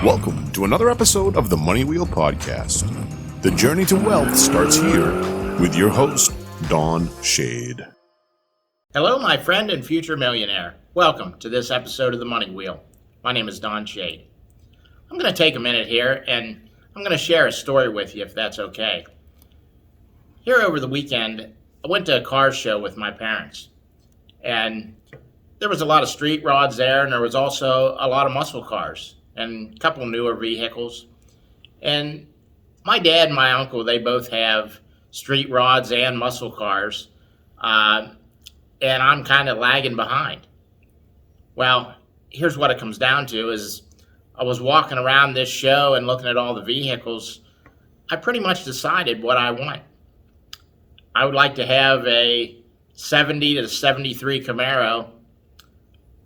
Welcome to another episode of the Money Wheel Podcast. The journey to wealth starts here with your host, Don Shade. Hello, my friend and future millionaire. Welcome to this episode of the Money Wheel. My name is Don Shade. I'm going to take a minute here and I'm going to share a story with you if that's okay. Here over the weekend, I went to a car show with my parents. And there was a lot of street rods there, and there was also a lot of muscle cars and a couple newer vehicles. And my dad and my uncle, they both have street rods and muscle cars, and I'm kind of lagging behind. Well, here's what it comes down to is I was walking around this show and looking at all the vehicles. I pretty much decided what I want. I would like to have a 70 to 73 Camaro.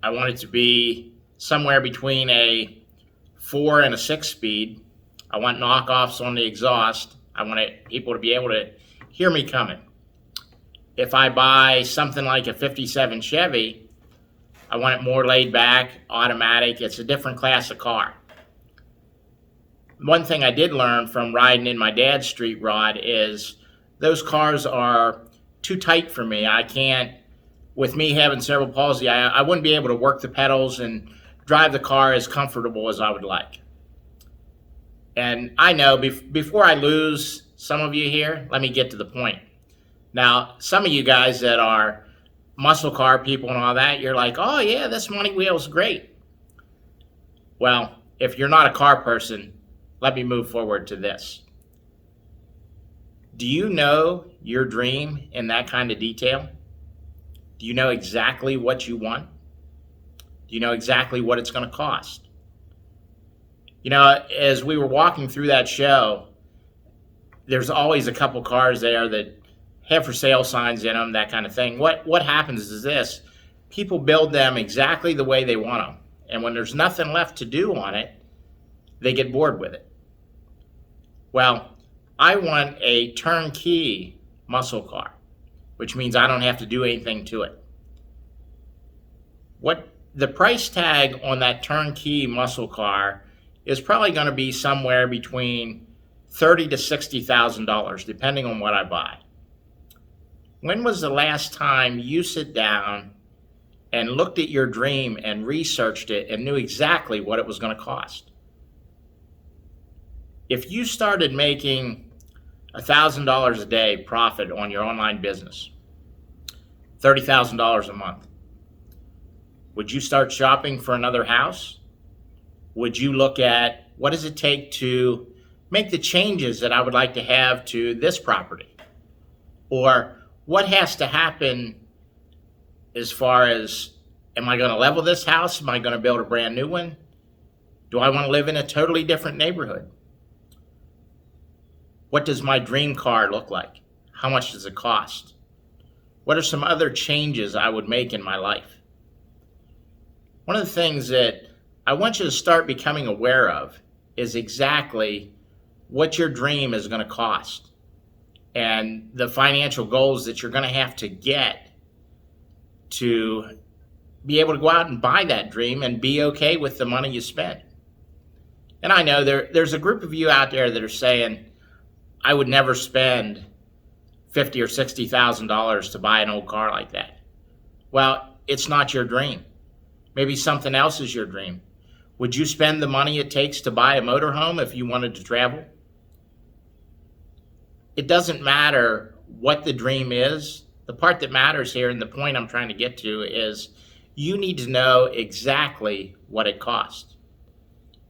I want it to be somewhere between a 4 and a 6 speed. I want knockoffs on the exhaust. I want people to be able to hear me coming. If I buy something like a 57 Chevy, I want it more laid back, automatic. It's a different class of car. One thing I did learn from riding in my dad's street rod is those cars are too tight for me. I can't, with me having cerebral palsy, I wouldn't be able to work the pedals and drive the car as comfortable as I would like. And I know before I lose some of you here, let me get to the point. Now, some of you guys that are muscle car people and all that, you're like, oh yeah, this Money Wheel is great. Well, if you're not a car person, let me move forward to this. Do you know your dream in that kind of detail? Do you know exactly what you want? Do you know exactly what it's going to cost? You know, as we were walking through that show, there's always a couple cars there that have for sale signs in them, that kind of thing. What happens is this: people build them exactly the way they want them. And when there's nothing left to do on it, they get bored with it. Well, I want a turnkey muscle car, which means I don't have to do anything to it. What the price tag on that turnkey muscle car is probably going to be somewhere between $30,000 to $60,000, depending on what I buy. When was the last time you sit down and looked at your dream and researched it and knew exactly what it was going to cost? If you started making $1,000 a day profit on your online business, $30,000 a month, would you start shopping for another house? Would you look at what does it take to make the changes that I would like to have to this property? Or what has to happen as far as, am I going to level this house? Am I going to build a brand new one? Do I want to live in a totally different neighborhood? What does my dream car look like? How much does it cost? What are some other changes I would make in my life? One of the things that I want you to start becoming aware of is exactly what your dream is going to cost and the financial goals that you're going to have to get to be able to go out and buy that dream and be okay with the money you spend. And I know there's a group of you out there that are saying, I would never spend $50,000 or $60,000 to buy an old car like that. Well, it's not your dream. Maybe something else is your dream. Would you spend the money it takes to buy a motorhome if you wanted to travel? It doesn't matter what the dream is. The part that matters here, and the point I'm trying to get to, is you need to know exactly what it costs.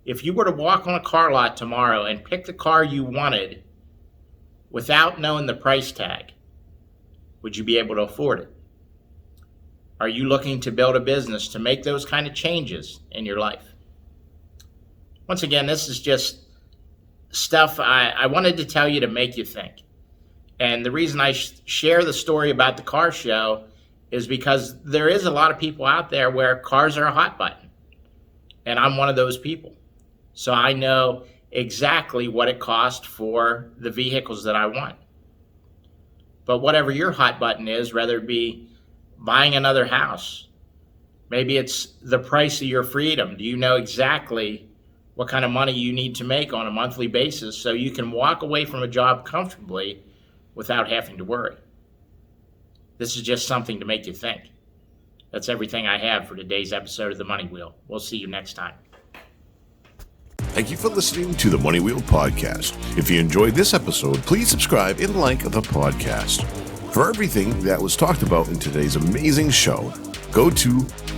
If you were to walk on a car lot tomorrow and pick the car you wanted without knowing the price tag, would you be able to afford it? Are you looking to build a business to make those kind of changes in your life? Once again, this is just stuff I wanted to tell you to make you think. And the reason I share the story about the car show is because there is a lot of people out there where cars are a hot button. And I'm one of those people. So I know exactly what it costs for the vehicles that I want. But whatever your hot button is, whether it be buying another house, maybe it's the price of your freedom. Do you know exactly what kind of money you need to make on a monthly basis so you can walk away from a job comfortably without having to worry. This is just something to make you think. That's everything I have for today's episode of The Money Wheel. We'll see you next time. Thank you for listening to the Money Wheel Podcast. If you enjoyed this episode, please subscribe and like the podcast. For everything that was talked about in today's amazing show, go to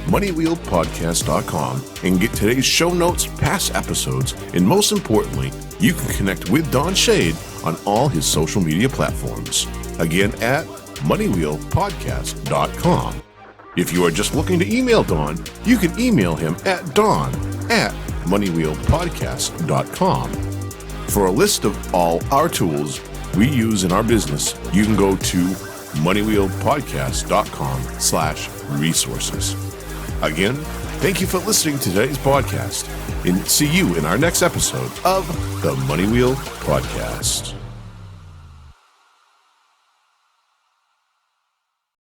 moneywheelpodcast.com and get today's show notes, past episodes, and most importantly, you can connect with Don Shade on all his social media platforms. Again, at moneywheelpodcast.com. If you are just looking to email Don, you can email him at don@moneywheelpodcast.com. For a list of all our tools we use in our business, you can go to moneywheelpodcast.com/resources. Again, thank you for listening to today's podcast, and see you in our next episode of the Money Wheel Podcast.